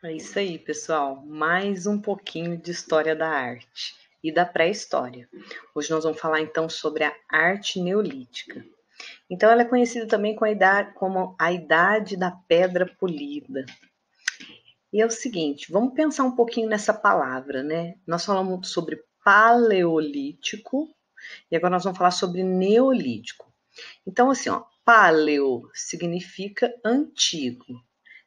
É isso aí, pessoal. Mais um pouquinho de história da arte e da pré-história. Hoje nós vamos falar então sobre a arte neolítica. Então, ela é conhecida também como a Idade da Pedra Polida. E é o seguinte, vamos pensar um pouquinho nessa palavra, né? Nós falamos sobre paleolítico e agora nós vamos falar sobre neolítico. Então, assim, ó, paleo significa antigo.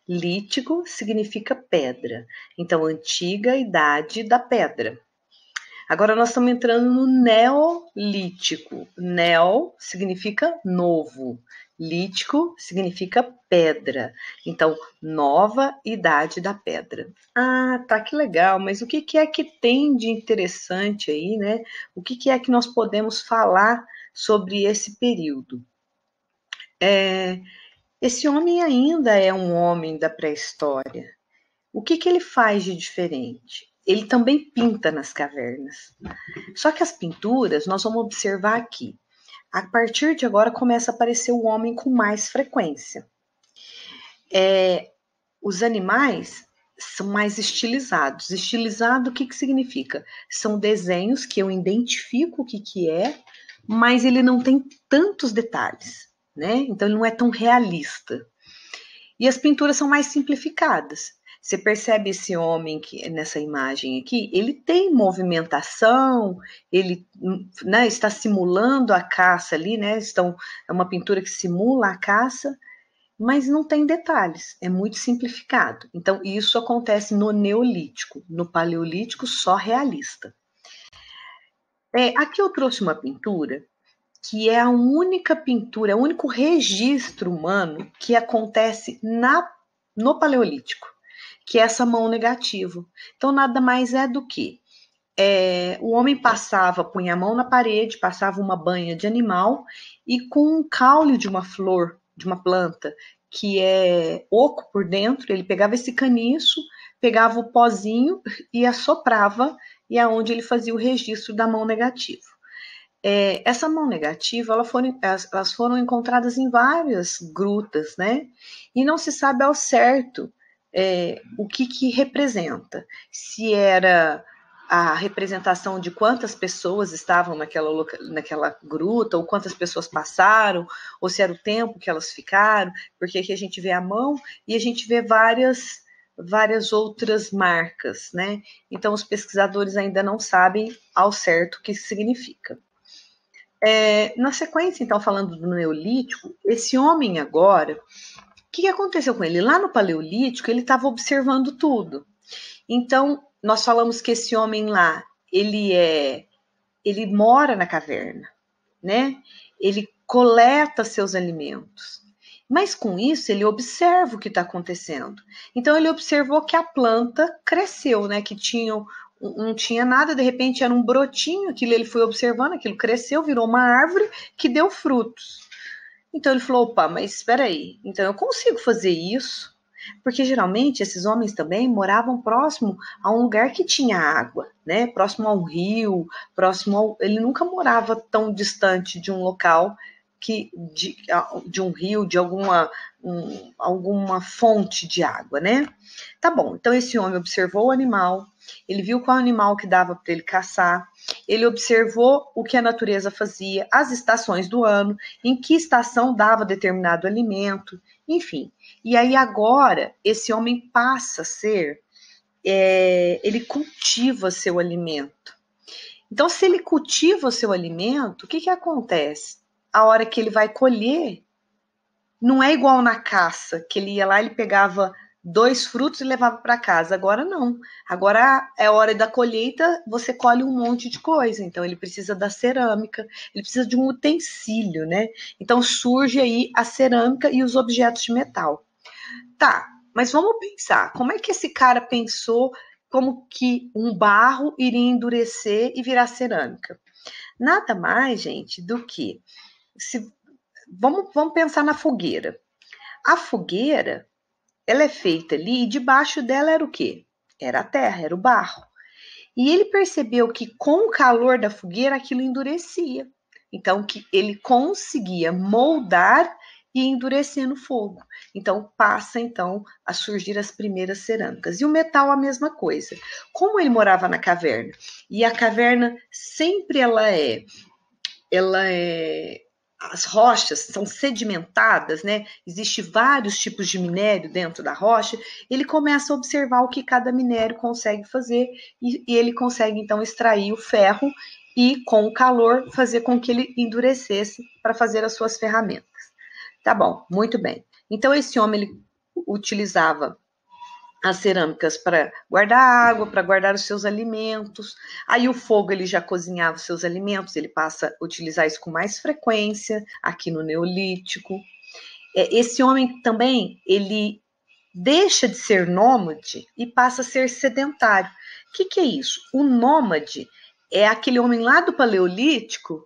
Lítico significa pedra. Então, antiga idade da pedra. Agora nós estamos entrando no neolítico. Neo significa novo. Lítico significa pedra. Então, nova idade da pedra. Ah, tá, que legal, mas o que é que tem de interessante aí, né? O que é que nós podemos falar sobre esse período? Esse homem ainda é um homem da pré-história. O que ele faz de diferente? Ele também pinta nas cavernas. Só que as pinturas, nós vamos observar aqui. A partir de agora começa a aparecer o homem com mais frequência. Os animais são mais estilizados. Estilizado, o que significa? São desenhos que eu identifico o que é, mas ele não tem tantos detalhes, né? Então ele não é tão realista. E as pinturas são mais simplificadas. Você percebe esse homem que nessa imagem aqui, ele tem movimentação, ele, né, está simulando a caça ali, né? É uma pintura que simula a caça, mas não tem detalhes, é muito simplificado. Então, isso acontece no Neolítico, no Paleolítico só realista. Aqui eu trouxe uma pintura que é a única pintura, é o único registro humano que acontece no Paleolítico, que é essa mão negativa. Então, nada mais é do que o homem punha a mão na parede, passava uma banha de animal e com um caule de uma flor, de uma planta, que é oco por dentro, ele pegava esse caniço, pegava o pozinho e assoprava, e é onde ele fazia o registro da mão negativa. Essa mão negativa, elas foram encontradas em várias grutas, né? E não se sabe ao certo o que representa. Se era a representação de quantas pessoas estavam naquela gruta, ou quantas pessoas passaram, ou se era o tempo que elas ficaram, porque aqui a gente vê a mão e a gente vê várias outras marcas, né? Então, os pesquisadores ainda não sabem ao certo o que isso significa. Na sequência, então, falando do Neolítico, esse homem agora, o que aconteceu com ele? Lá no Paleolítico, ele estava observando tudo. Então, nós falamos que esse homem lá, ele mora na caverna, né? Ele coleta seus alimentos. Mas com isso, ele observa o que está acontecendo. Então, ele observou que a planta cresceu, né? Que não tinha nada, de repente era um brotinho, aquilo ele foi observando, aquilo cresceu, virou uma árvore que deu frutos. Então ele falou, opa, mas espera aí, então eu consigo fazer isso? Porque geralmente esses homens também moravam próximo a um lugar que tinha água, né? Próximo ao rio, ele nunca morava tão distante de um local de um rio, de alguma fonte de água, né? Tá bom, então esse homem observou o animal, ele viu qual animal que dava para ele caçar, ele observou o que a natureza fazia, as estações do ano, em que estação dava determinado alimento, enfim. E aí agora esse homem passa a ser, ele cultiva seu alimento. Então, se ele cultiva o seu alimento, o que acontece? A hora que ele vai colher, não é igual na caça, que ele ia lá, ele pegava 2 frutos e levava para casa. Agora não. Agora é hora da colheita, você colhe um monte de coisa. Então ele precisa da cerâmica, ele precisa de um utensílio, né? Então surge aí a cerâmica e os objetos de metal. Tá, mas vamos pensar, como é que esse cara pensou como que um barro iria endurecer e virar cerâmica? Nada mais, gente, do que vamos pensar na fogueira. A fogueira, ela é feita ali e debaixo dela era o quê? Era a terra, era o barro. E ele percebeu que com o calor da fogueira aquilo endurecia. Então que ele conseguia moldar e endurecer no fogo. Então passa então a surgir as primeiras cerâmicas. E o metal a mesma coisa. Como ele morava na caverna, e a caverna sempre as rochas são sedimentadas, né? Existem vários tipos de minério dentro da rocha. Ele começa a observar o que cada minério consegue fazer e ele consegue então extrair o ferro e com o calor fazer com que ele endurecesse para fazer as suas ferramentas. Tá bom, muito bem. Então esse homem ele utilizava as cerâmicas para guardar água, para guardar os seus alimentos. Aí o fogo ele já cozinhava os seus alimentos, ele passa a utilizar isso com mais frequência aqui no Neolítico. Esse homem também, ele deixa de ser nômade e passa a ser sedentário. O que é isso? O nômade é aquele homem lá do Paleolítico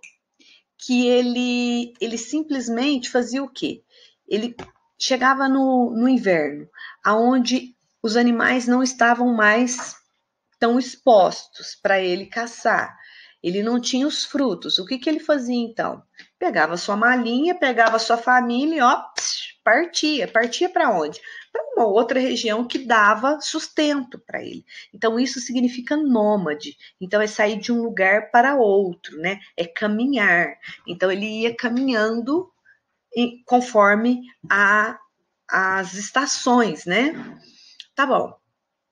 que ele simplesmente fazia o quê? Ele chegava no inverno, aonde os animais não estavam mais tão expostos para ele caçar. Ele não tinha os frutos. O que ele fazia então? Pegava sua malinha, pegava sua família e ó, partia. Partia para onde? Para uma outra região que dava sustento para ele. Então isso significa nômade. Então é sair de um lugar para outro, né? É caminhar. Então ele ia caminhando conforme as estações, né? Tá bom.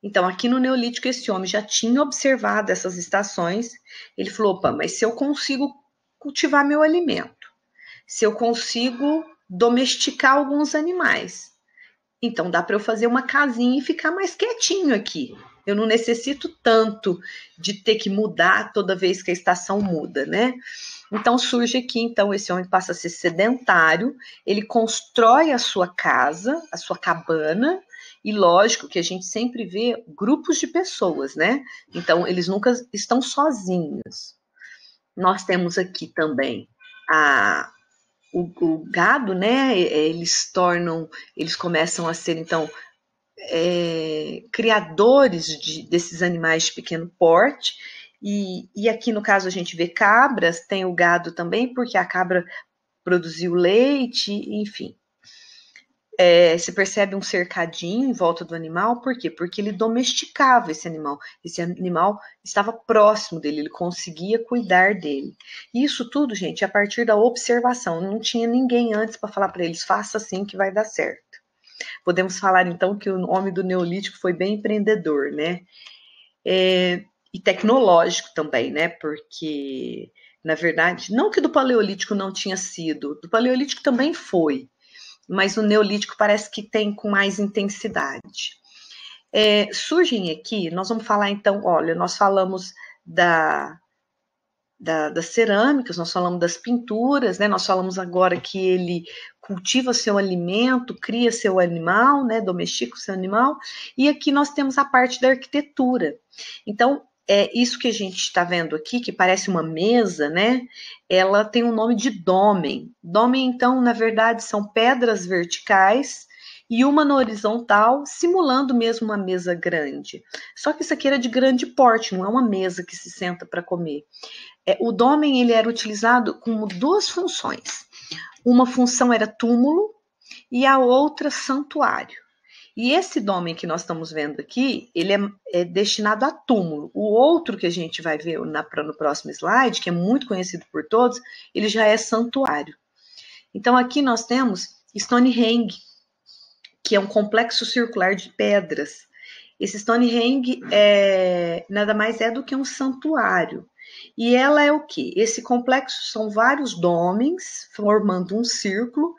Então, aqui no Neolítico, esse homem já tinha observado essas estações. Ele falou, opa, mas se eu consigo cultivar meu alimento, se eu consigo domesticar alguns animais, então dá para eu fazer uma casinha e ficar mais quietinho aqui. Eu não necessito tanto de ter que mudar toda vez que a estação muda, né? Então surge aqui, então esse homem passa a ser sedentário, ele constrói a sua casa, a sua cabana, e lógico que a gente sempre vê grupos de pessoas, né? Então eles nunca estão sozinhos. Nós temos aqui também o gado, né? Eles começam a ser então criadores desses animais de pequeno porte. E aqui no caso a gente vê cabras, tem o gado também, porque a cabra produziu leite, enfim. Se percebe um cercadinho em volta do animal, por quê? Porque ele domesticava esse animal. Esse animal estava próximo dele, ele conseguia cuidar dele. E isso tudo, gente, a partir da observação. Não tinha ninguém antes para falar para eles, faça assim que vai dar certo. Podemos falar então que o homem do Neolítico foi bem empreendedor, né? E tecnológico também, né? Porque, na verdade, não que do Paleolítico não tinha sido, do Paleolítico também foi, mas o Neolítico parece que tem com mais intensidade. Surgem aqui, nós vamos falar então, olha, nós falamos das cerâmicas, nós falamos das pinturas, né? Nós falamos agora que ele cultiva seu alimento, cria seu animal, né? Domestica o seu animal, e aqui nós temos a parte da arquitetura. Então, isso que a gente está vendo aqui, que parece uma mesa, né? Ela tem o nome de dômen. Dômen, então, na verdade, são pedras verticais e uma na horizontal, simulando mesmo uma mesa grande. Só que isso aqui era de grande porte, não é uma mesa que se senta para comer. O dômen ele era utilizado com duas funções. Uma função era túmulo e a outra santuário. E esse dômen que nós estamos vendo aqui, ele é destinado a túmulo. O outro que a gente vai ver no próximo slide, que é muito conhecido por todos, ele já é santuário. Então aqui nós temos Stonehenge, que é um complexo circular de pedras. Esse Stonehenge nada mais é do que um santuário. E ela é o quê? Esse complexo são vários dômenes formando um círculo,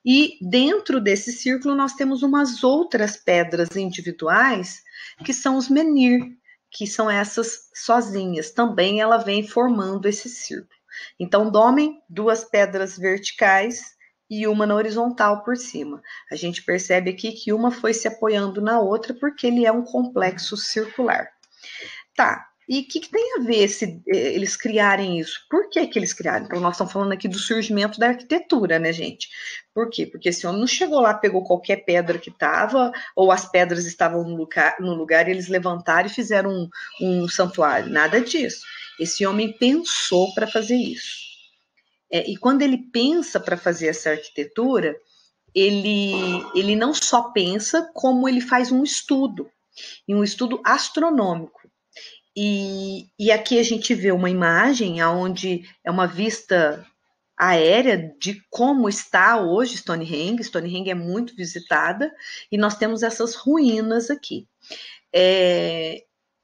e dentro desse círculo nós temos umas outras pedras individuais, que são os menhir, que são essas sozinhas. Também ela vem formando esse círculo. Então, dômen, duas pedras verticais e uma na horizontal por cima. A gente percebe aqui que uma foi se apoiando na outra porque ele é um complexo circular. Tá, e o que tem a ver eles criarem isso? Por que eles criaram? Então, nós estamos falando aqui do surgimento da arquitetura, né, gente? Por quê? Porque esse homem não chegou lá, pegou qualquer pedra que estava, ou as pedras estavam no lugar e eles levantaram e fizeram um santuário. Nada disso. Esse homem pensou para fazer isso. E quando ele pensa para fazer essa arquitetura, ele não só pensa, como ele faz um estudo, e um estudo astronômico. E aqui a gente vê uma imagem onde é uma vista aérea de como está hoje Stonehenge. Stonehenge é muito visitada, e nós temos essas ruínas aqui.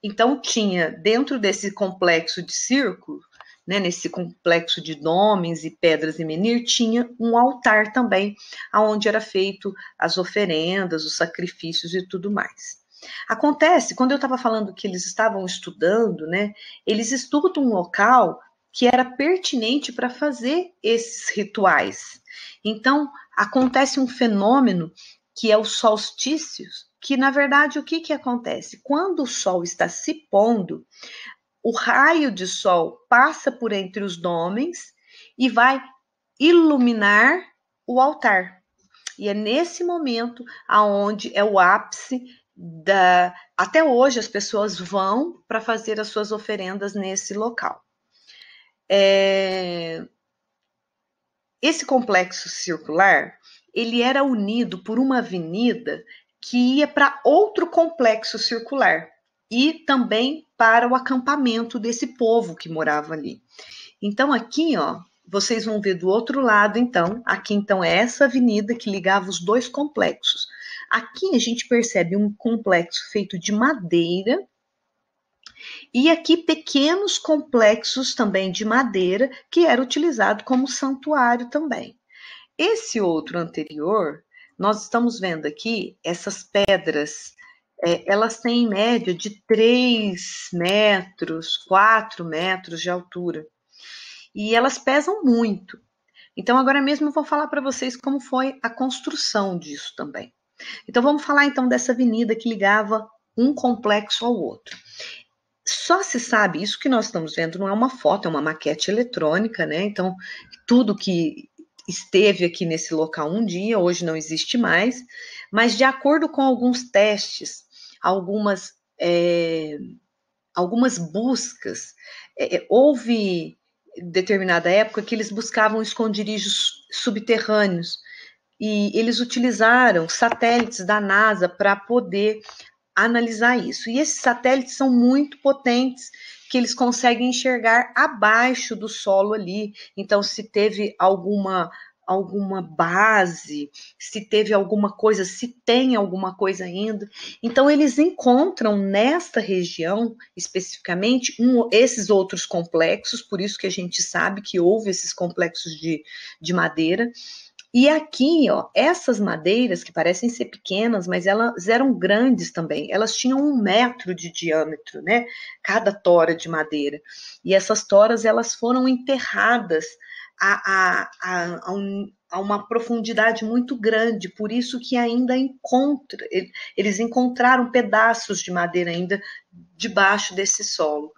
Então tinha, dentro desse complexo de círculo, né, nesse complexo de dômenes e pedras e menir, tinha um altar também, onde era feito as oferendas, os sacrifícios e tudo mais. Acontece, quando eu estava falando que eles estavam estudando, né, eles estudam um local que era pertinente para fazer esses rituais. Então, acontece um fenômeno que é os solstícios, que na verdade o que acontece? Quando o sol está se pondo, o raio de sol passa por entre os dômenes e vai iluminar o altar. E é nesse momento aonde é o ápice até hoje as pessoas vão para fazer as suas oferendas nesse local. Esse complexo circular, ele era unido por uma avenida que ia para outro complexo circular e também para o acampamento desse povo que morava ali. Então aqui, ó, vocês vão ver do outro lado, então, aqui então é essa avenida que ligava os dois complexos. Aqui a gente percebe um complexo feito de madeira e aqui pequenos complexos também de madeira que era utilizado como santuário também. Esse outro anterior, nós estamos vendo aqui essas pedras, elas têm em média de 3 metros, 4 metros de altura. E elas pesam muito. Então, agora mesmo eu vou falar para vocês como foi a construção disso também. Então, vamos falar então dessa avenida que ligava um complexo ao outro. Só se sabe, isso que nós estamos vendo não é uma foto, é uma maquete eletrônica, né? Então, tudo que esteve aqui nesse local um dia, hoje não existe mais, mas de acordo com alguns testes, algumas buscas, houve determinada época que eles buscavam esconderijos subterrâneos e eles utilizaram satélites da NASA para poder analisar isso. E esses satélites são muito potentes, que eles conseguem enxergar abaixo do solo ali. Então, se teve alguma base, se teve alguma coisa, se tem alguma coisa ainda. Então, eles encontram nesta região, especificamente, esses outros complexos, por isso que a gente sabe que houve esses complexos de madeira. E aqui, ó, essas madeiras que parecem ser pequenas, mas elas eram grandes também. Elas tinham 1 metro de diâmetro, né? Cada tora de madeira. E essas toras, elas foram enterradas a uma profundidade muito grande. Por isso que ainda eles encontraram pedaços de madeira ainda debaixo desse solo.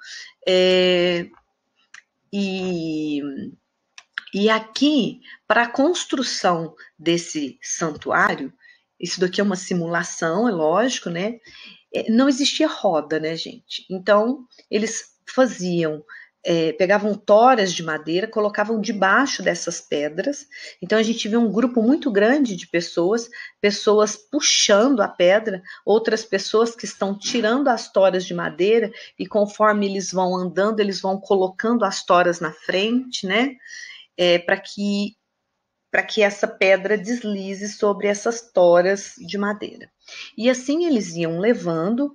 E aqui, para a construção desse santuário, isso daqui é uma simulação, é lógico, né? Não existia roda, né, gente? Então, eles pegavam toras de madeira, colocavam debaixo dessas pedras. Então, a gente vê um grupo muito grande de pessoas puxando a pedra, outras pessoas que estão tirando as toras de madeira, e conforme eles vão andando, eles vão colocando as toras na frente, né? Para que essa pedra deslize sobre essas toras de madeira. E assim eles iam levando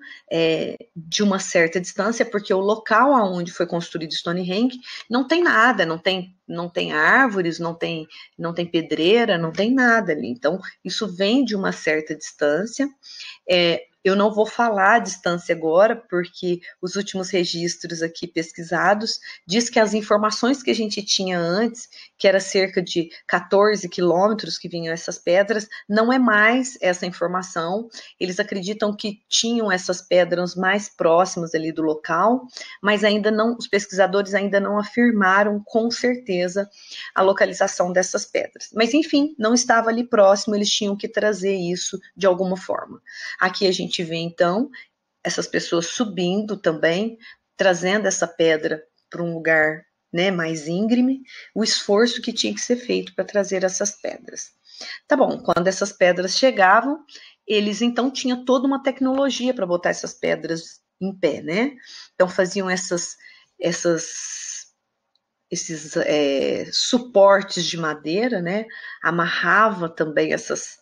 de uma certa distância, porque o local onde foi construído Stonehenge não tem nada, não tem árvores, não tem pedreira, não tem nada ali. Então, isso vem de uma certa distância. Eu não vou falar a distância agora, porque os últimos registros aqui pesquisados diz que as informações que a gente tinha antes, que era cerca de 14 quilômetros que vinham essas pedras, não é mais essa informação. Eles acreditam que tinham essas pedras mais próximas ali do local, mas ainda não, os pesquisadores ainda não afirmaram com certeza a localização dessas pedras. Mas enfim, não estava ali próximo, eles tinham que trazer isso de alguma forma. Aqui a gente vê, então, essas pessoas subindo também, trazendo essa pedra para um lugar né, mais íngreme, o esforço que tinha que ser feito para trazer essas pedras. Tá bom, quando essas pedras chegavam, eles então tinham toda uma tecnologia para botar essas pedras em pé, né? Então faziam esses suportes de madeira, né? Amarrava também essas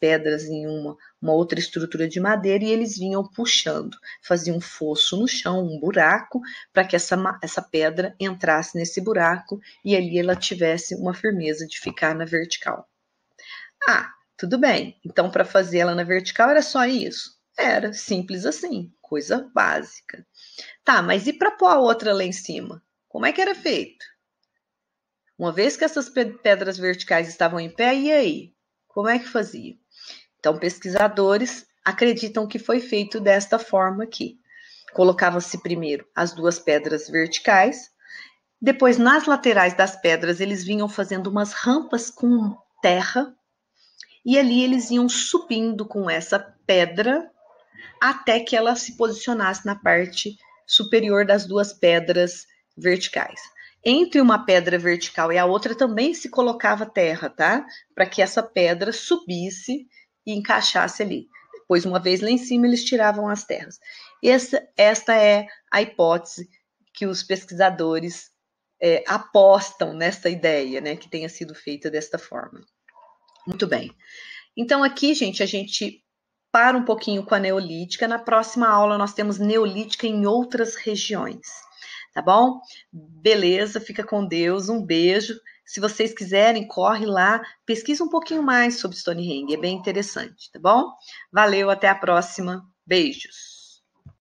pedras em uma outra estrutura de madeira e eles vinham puxando, faziam um fosso no chão, um buraco, para que essa pedra entrasse nesse buraco e ali ela tivesse uma firmeza de ficar na vertical. Ah, tudo bem. Então, para fazer ela na vertical era só isso? Era simples assim, coisa básica. Tá, mas e para pôr a outra lá em cima? Como é que era feito? Uma vez que essas pedras verticais estavam em pé, e aí? Como é que fazia? Então, pesquisadores acreditam que foi feito desta forma aqui. Colocava-se primeiro as duas pedras verticais, depois nas laterais das pedras eles vinham fazendo umas rampas com terra, e ali eles iam subindo com essa pedra até que ela se posicionasse na parte superior das duas pedras verticais. Entre uma pedra vertical e a outra também se colocava terra, tá? Para que essa pedra subisse e encaixasse ali. Depois, uma vez lá em cima, eles tiravam as terras. Esta é a hipótese que os pesquisadores apostam nessa ideia, né? Que tenha sido feita desta forma. Muito bem. Então, aqui, gente, a gente para um pouquinho com a neolítica. Na próxima aula, nós temos neolítica em outras regiões. Tá bom? Beleza, fica com Deus, um beijo. Se vocês quiserem, corre lá, pesquisa um pouquinho mais sobre Stonehenge, é bem interessante, tá bom? Valeu, até a próxima. Beijos.